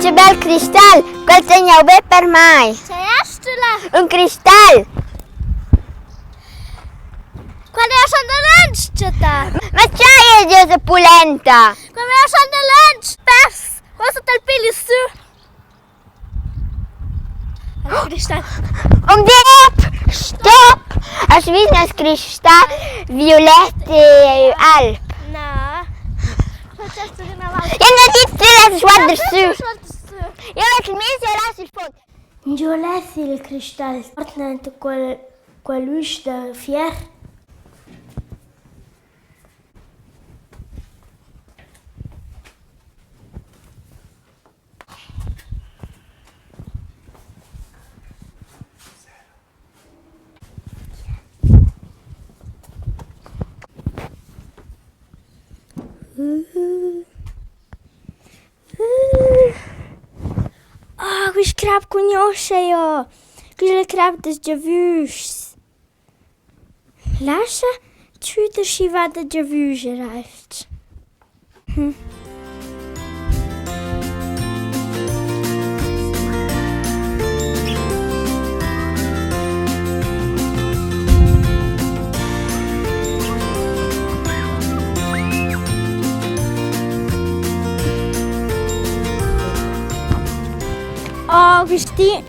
che bel cristal! Quel segna be per mai! C'è Astula! Un cristal! Quando è sono lunch, Ma c'hai Giuseppe Pulenta! quando è sono lunch, pers! Cosa te il pili su? Cristal. Stop! Als wie een kristal, violette alp. No. Wat is er nou aan? Ja, dat is veel zwart ersu. Ja, het meeste laat is fout. Giolessi il cristallo, portando quel luce da fier. Quis crab conosce io. Quis crab das javus. Lascia, chuta shiva da javus reift.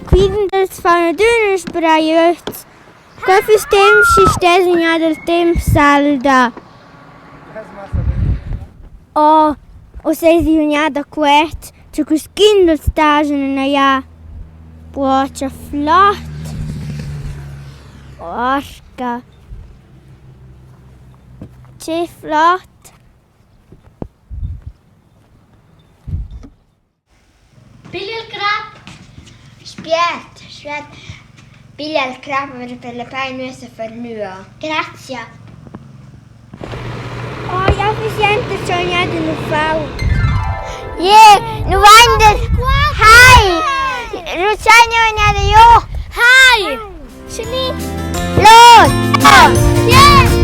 Quindi del fanno due sbraiot. Quanto tempo si sta segnando il tempo salda? O sei segnata quet, c'è questo kind stage nella puoccia flott. Orca. C'è flott. Piglia il crap. Spiet. Piglia il crap per le paie se fermua. Grazie. Oh, ja, vi sente sognato in fau. Nu vandet. Hai. Rucciano veniate io. Hi! Shini! Lot. Yeah!